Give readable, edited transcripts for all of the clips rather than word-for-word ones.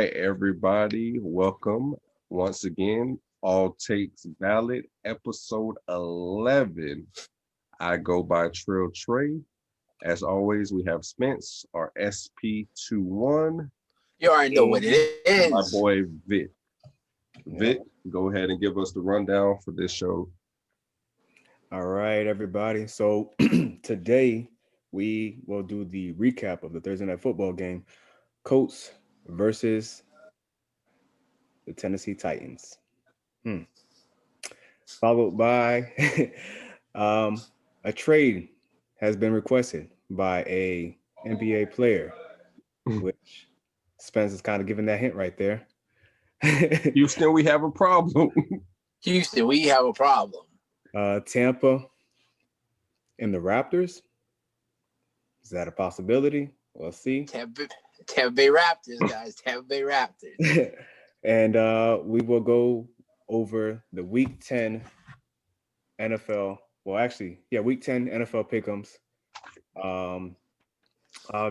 right, everybody. Welcome once again. All takes valid. Episode 11. I go by Trill Trayy. As always, we have Spence, our SP21, You already know what and it my is. boy Vick. Yep. Vick, go ahead and give us the rundown for this show. All right, everybody. So today we will do the recap of the Thursday night football game, Colts versus the Tennessee Titans. Hmm. Followed by a trade has been requested by a NBA player, which Spence is kind of giving that hint right there. Houston, we have a problem. Houston, we have a problem. Tampa and the Raptors. Is that a possibility? We'll see. Tampa Bay Raptors, guys. Tampa Bay Raptors. And we will go over the Week 10 NFL. Well, actually, Week 10 NFL pick'ems.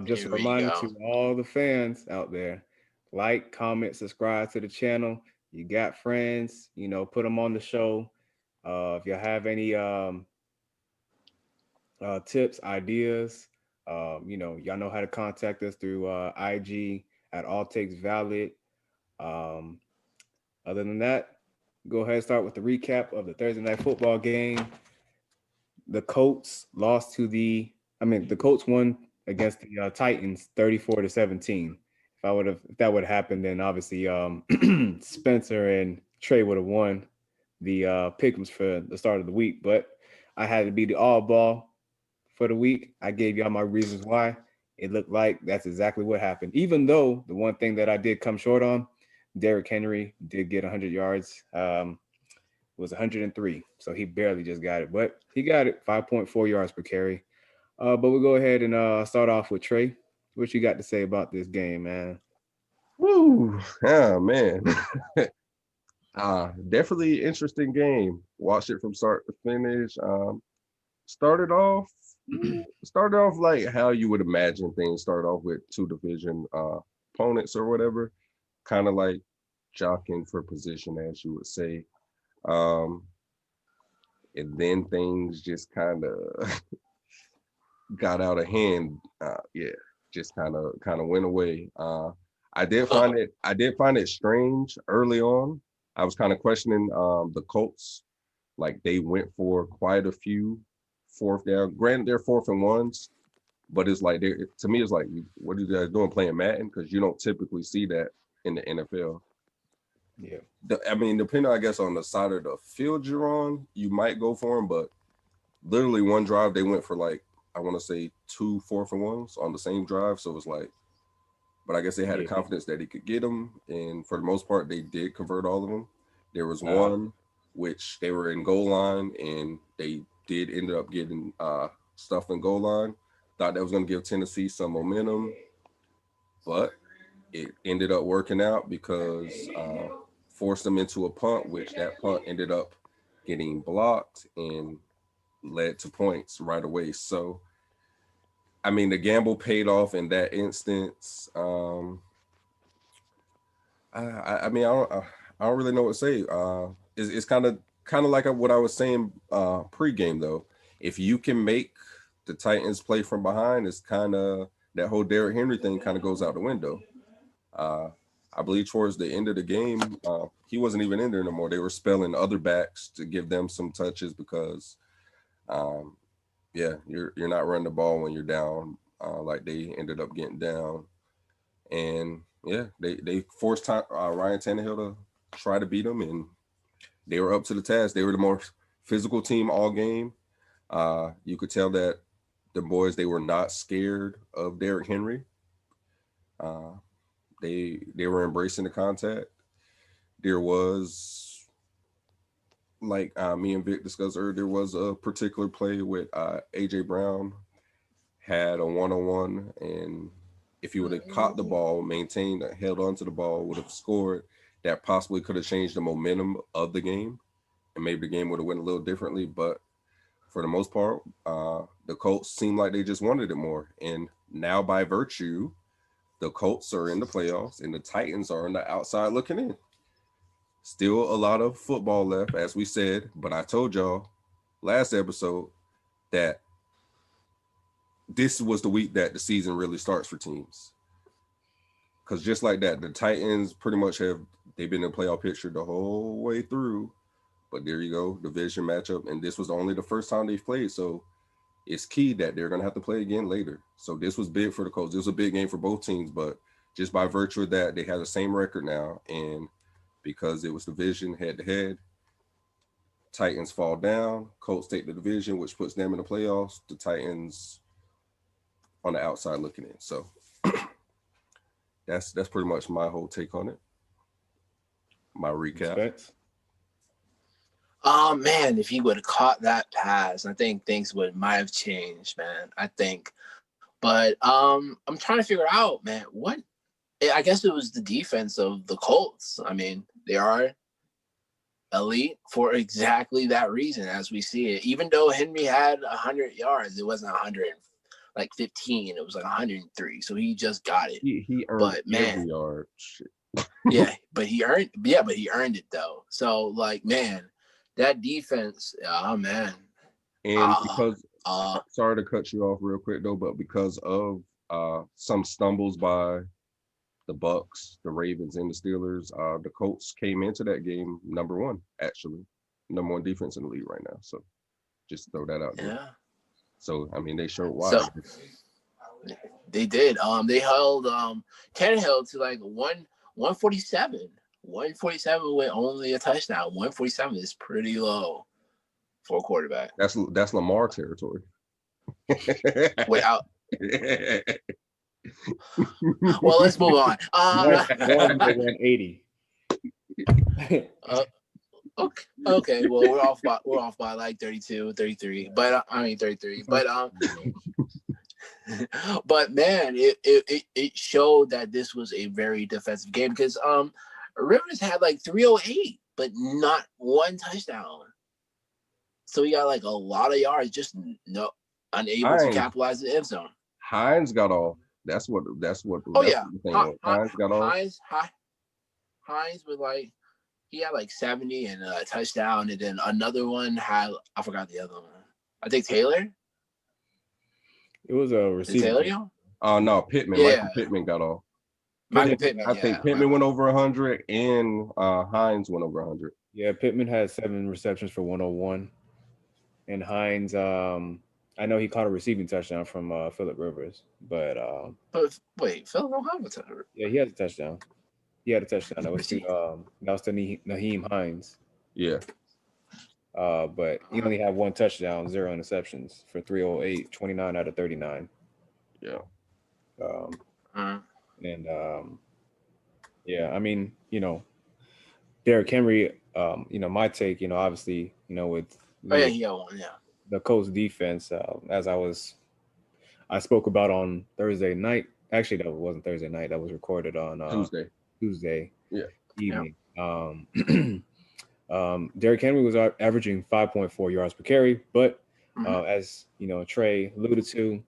Just a Here we reminder go. to all the fans out there: like, comment, subscribe to the channel. You got friends, put them on the show. If you have any tips, ideas, y'all know how to contact us through IG at All Takes Valid. Um, Other than that, go ahead and start with the recap of the Thursday night football game. The Colts the Colts won against the Titans 34-17. If that would have happened, then obviously Spencer and Trey would have won the pick'ems for the start of the week. But I had to be the all ball for the week. I gave y'all my reasons why. It looked like that's exactly what happened. Even though the one thing that I did come short on, Derrick Henry did get 100 yards. It was 103, so he barely just got it, but he got it, 5.4 yards per carry. But we'll go ahead and start off with Trey. What you got to say about this game, man? Woo, yeah, man. Definitely interesting game. Watched it from start to finish. Started off started off like how you would imagine things start off with two division opponents or whatever, kind of like jockeying for position, as you would say. Um, and then things just kind of got out of hand. Just kind of went away. I did find it strange early on. I was kind of questioning the Colts. Like they went for quite a few fourth down. Granted, they're 4th and 1s, but it's like to me, it's like, what are you guys doing playing Madden? Because you don't typically see that in the NFL. Yeah. I mean, depending, I guess, on the side of the field you're on, you might go for them, but literally one drive they went for like, I want to say 2 4th-and-1s on the same drive. So it was like, but I guess they had the confidence that he could get them, and for the most part, they did convert all of them. There was one which they were in goal line, and they did end up getting stuff in goal line. Thought that was going to give Tennessee some momentum, but it ended up working out because forced them into a punt, which that punt ended up getting blocked and led to points right away. So, I mean, the gamble paid off in that instance. I mean, I don't really know what to say. It's kind of like what I was saying pregame though. If you can make the Titans play from behind, it's kind of that whole Derrick Henry thing kind of goes out the window. I believe towards the end of the game, he wasn't even in there no more. They were spelling other backs to give them some touches because, you're not running the ball when you're down like they ended up getting down. And yeah, they forced Ryan Tannehill to try to beat them, and they were up to the task. They were the more physical team all game. You could tell that the boys, they were not scared of Derrick Henry. They were embracing the contact. There was, like me and Vic discussed earlier, there was a particular play with AJ Brown had a one-on-one, and if he would have caught the ball, maintained, held on to the ball, would have scored, that possibly could have changed the momentum of the game, and maybe the game would have went a little differently. But for the most part, the Colts seemed like they just wanted it more. And now, by virtue, the Colts are in the playoffs and the Titans are on the outside looking in. Still a lot of football left, as we said, but I told y'all last episode that this was the week that the season really starts for teams. Because just like that, the Titans pretty much they've been in the playoff picture the whole way through. But there you go, division matchup. And this was only the first time they've played. So it's key that they're going to have to play again later. So this was big for the Colts. This was a big game for both teams. But just by virtue of that, they have the same record now. And because it was division head-to-head, Titans fall down. Colts take the division, which puts them in the playoffs. The Titans on the outside looking in. So that's pretty much my whole take on it. My recap. Respect. Oh man, if he would have caught that pass, I think things might have changed, man. I think. But I'm trying to figure out, man, I guess it was the defense of the Colts. I mean, they are elite for exactly that reason, as we see it. Even though Henry had 100 yards, it wasn't 115. It was like 103. So he just got it. He earned every yard. Shit. but he earned it though. So like, man, that defense, oh man. And because sorry to cut you off real quick though, but because of some stumbles by the Bucks, the Ravens, and the Steelers, the Colts came into that game number one defense in the league right now. So just throw that out there. Yeah. So I mean, they showed why. So, they did. They held Tannehill to like 147. 147 with only a touchdown. 147 is pretty low for a quarterback. That's Lamar territory. Without. Well, let's move on. 180. Okay. Well, we're off by like 32, 33. But I mean 33. But but man, it showed that this was a very defensive game because Rivers had like 308, but not one touchdown. So he got like a lot of yards, just unable to capitalize the end zone. Hines got off. That's what. Oh yeah, Hines got off. Hines was like, he had like 70 and a touchdown, and then another one had, I forgot the other one. I think Taylor. It was a receiver. Taylor? Oh no, Pittman. Yeah. Michael Pittman got off. Pittman. I think Pittman went over 100 and Hines went over 100. Yeah, Pittman had 7 receptions for 101. And Hines, I know he caught a receiving touchdown from Phillip Rivers, but wait, Phillip don't have a touchdown. Yeah, he had a touchdown. That was to Naheem Hines. Yeah. But he only had 1 touchdown, 0 interceptions for 308, 29 out of 39. Yeah. And I mean, Derrick Henry, my take, obviously, with the Colts defense, as I spoke about on Thursday night. Actually, that wasn't Thursday night. That was recorded on Tuesday evening. Derrick Henry was averaging 5.4 yards per carry, but as Trey alluded to,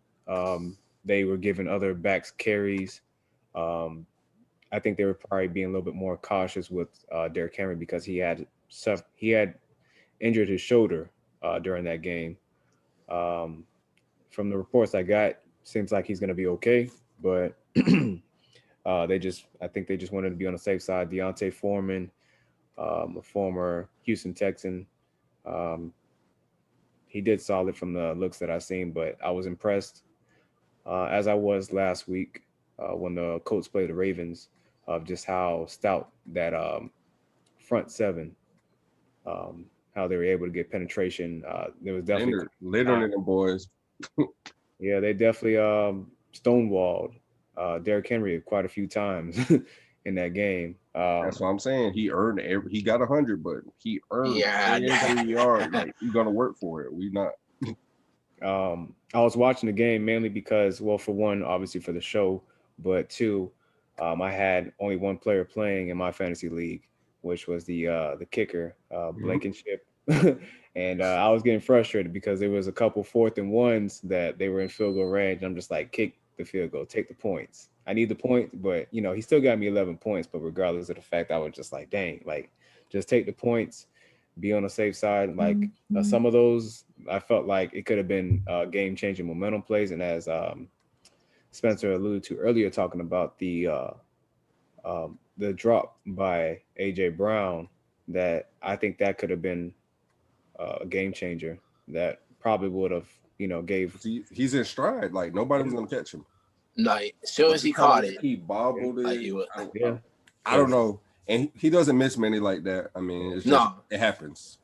they were giving other backs carries. I think they were probably being a little bit more cautious with Derrick Henry because he had injured his shoulder during that game. From the reports I got, seems like he's going to be okay, but I think they just wanted to be on the safe side. Deontay Foreman, a former Houston Texan, he did solid from the looks that I've seen, but I was impressed, as I was last week when the Colts played the Ravens, of just how stout that front seven, how they were able to get penetration. There was definitely literally them boys. Yeah, they definitely stonewalled Derrick Henry quite a few times in that game. That's what I'm saying. He got 100, but he earned every yard. Like, we're gonna work for it. We not. I was watching the game mainly because, well, for one, obviously for the show, but two, I had only one player playing in my fantasy league, which was the kicker, Blankenship. And I was getting frustrated because there was a couple 4th and 1s that they were in field goal range. I'm just like, kick the field goal, take the points. I need the points, but he still got me 11 points. But regardless of the fact, I was just like, dang, like just take the points, be on the safe side. Like some of those, I felt like it could have been game changing momentum plays, and as Spencer alluded to earlier, talking about the drop by AJ Brown, that I think that could have been a game changer. That probably would have gave. He's in stride. Like nobody was gonna catch him. Like as soon But as the he kind of caught like it, he bobbled like it. he was. Yeah, I don't know. And he doesn't miss many like that. I mean, it's just it happens.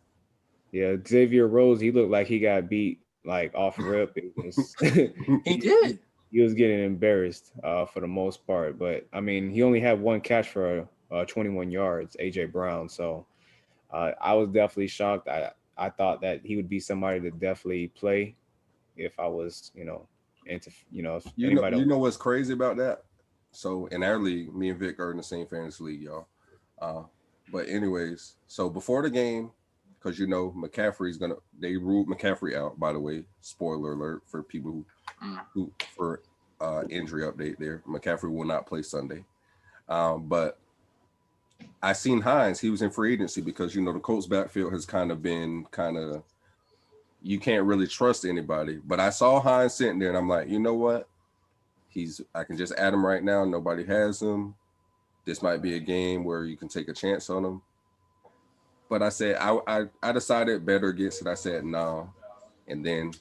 Yeah, Xavier Rose, he looked like he got beat like off rip. It was He did. He was getting embarrassed for the most part. But I mean, he only had one catch for 21 yards, AJ Brown. So I was definitely shocked. I thought that he would be somebody to definitely play if I was, into if anybody. You know what's crazy about that? So in our league, me and Vick are in the same fantasy league, y'all. But anyways, so before the game, because McCaffrey's they ruled McCaffrey out, by the way. Spoiler alert for people who for injury update there. McCaffrey will not play Sunday. But I seen Hines, he was in free agency because the Colts backfield has you can't really trust anybody. But I saw Hines sitting there and I'm like, you know what? I can just add him right now. Nobody has him. This might be a game where you can take a chance on him. But I said I decided better against it. I said no, and then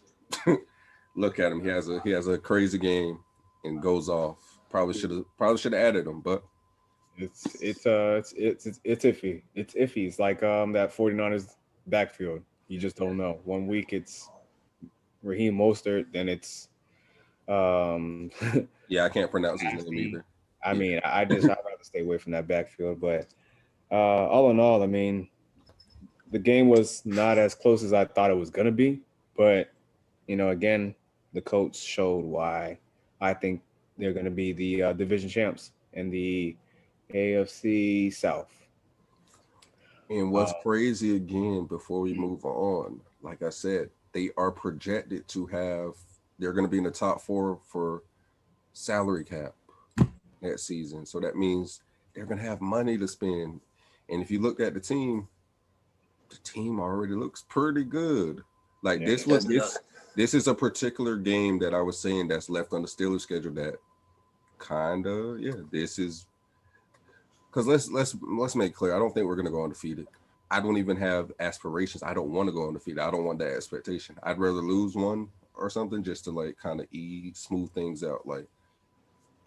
look at him. He has a crazy game and goes off. Probably should have added him, but it's iffy. It's iffy. It's like that 49ers backfield. You just don't know. One week it's Raheem Mostert, then it's yeah, I can't pronounce his name either. I mean, I'd rather stay away from that backfield. But all in all, I mean, the game was not as close as I thought it was gonna be. But again, the Colts showed why I think they're gonna be the division champs in the AFC South. And what's crazy again, before we move on, like I said, they are projected to they're going to be in the top 4 for salary cap that season. So that means they're going to have money to spend. And if you look at the team already looks pretty good. Like this is a particular game that I was saying that's left on the Steelers schedule that this is. Because let's make clear, I don't think we're going to go undefeated. I don't even have aspirations. I don't want to go undefeated. I don't want that expectation. I'd rather lose one or something just to like kind of smooth things out. Like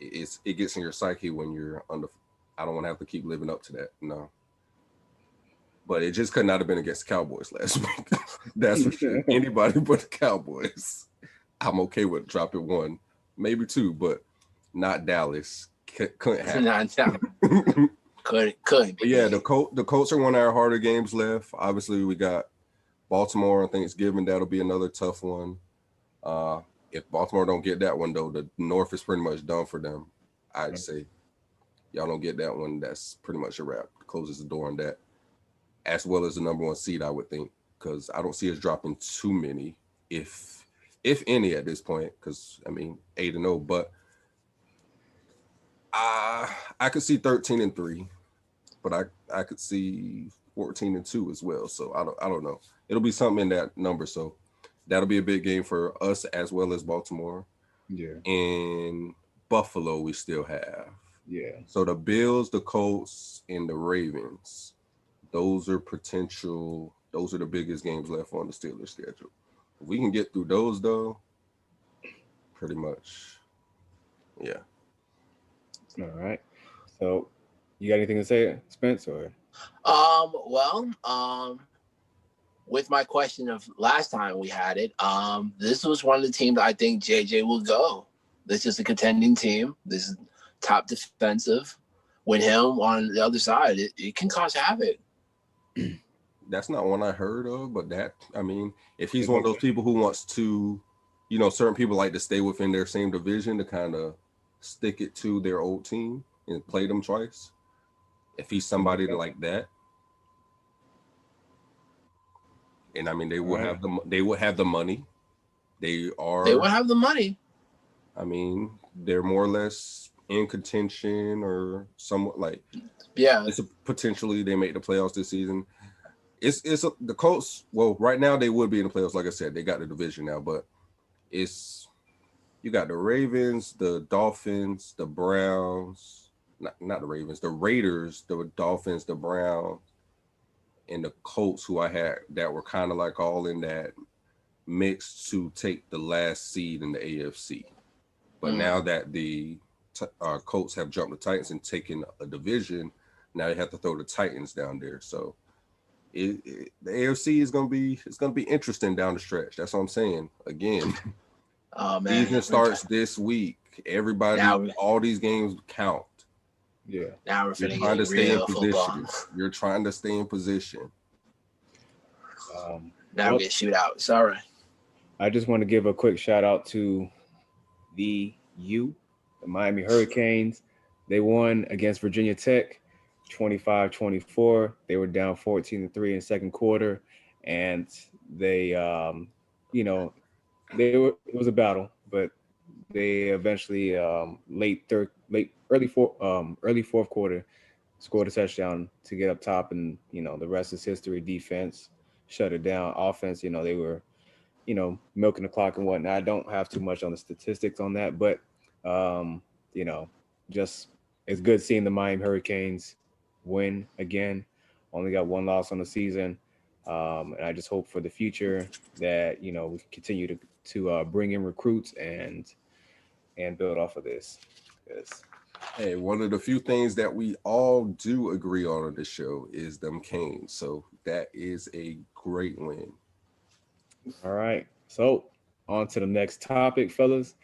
it gets in your psyche when you're under. I don't want to have to keep living up to that. No. But it just could not have been against the Cowboys last week. That's for sure. Anybody but the Cowboys. I'm okay with dropping 1, maybe 2, but not Dallas. Couldn't happen. couldn't. But yeah, the Colts are one of our harder games left. Obviously, we got Baltimore on Thanksgiving. That'll be another tough one. If Baltimore don't get that one, though, the North is pretty much done for them. I'd say y'all don't get that one. That's pretty much a wrap. Closes the door on that, as well as the number 1 seed, I would think, because I don't see us dropping too many, if any, at this point. Because I mean, 8-0, but. I could see 13-3, but I could see 14-2 as well. So I don't know. It'll be something in that number. So that'll be a big game for us as well as Baltimore. Yeah. And Buffalo we still have. Yeah. So the Bills, the Colts, and the Ravens, those are the biggest games left on the Steelers schedule. If we can get through those though, pretty much. Yeah. All right. So, you got anything to say, Spence? Or with my question of last time we had it, this was one of the teams I think JJ will go. This is a contending team. This is top defensive. With him on the other side, it can cause havoc. That's not one I heard of, but if he's one of those people who wants to, certain people like to stay within their same division to kind of stick it to their old team and play them twice. If he's somebody like that, and I mean they will have the money. They would have the money. I mean, they're more or less in contention or somewhat like Yeah. it's a potentially they make the playoffs this season. The Colts. Well, right now they would be in the playoffs. Like I said, they got the division now, but it's you got the Ravens, the Dolphins, the Browns. Not the Ravens, the Raiders, the Dolphins, the Browns, and the Colts, who I had that were kind of like all in that mix to take the last seed in the AFC. But now that the Colts have jumped the Titans and taken a division, now they have to throw the Titans down there. So the AFC is gonna be interesting down the stretch. That's what I'm saying. Again, Oh man. season starts this week. Everybody, Now, all these games count. Yeah. now we're You're finna trying to get stay in real football. position. You're trying to stay in position. Now we get shootouts. All right. I just want to give a quick shout out to the Miami Hurricanes. They won against Virginia Tech 25-24. They were down 14-3 in the second quarter. And they, it was a battle, but they eventually early fourth quarter scored a touchdown to get up top, and the rest is history. Defense shut it down. Offense, they were milking the clock and whatnot. I don't have too much on the statistics on that, but you know, just it's good seeing the Miami Hurricanes win again. Only got one loss on the season, and I just hope for the future that we continue to bring in recruits and build off of this. Yes. Hey, one of the few things that we all do agree on this show is them Canes. So that is a great win. All right. So on to the next topic, fellas.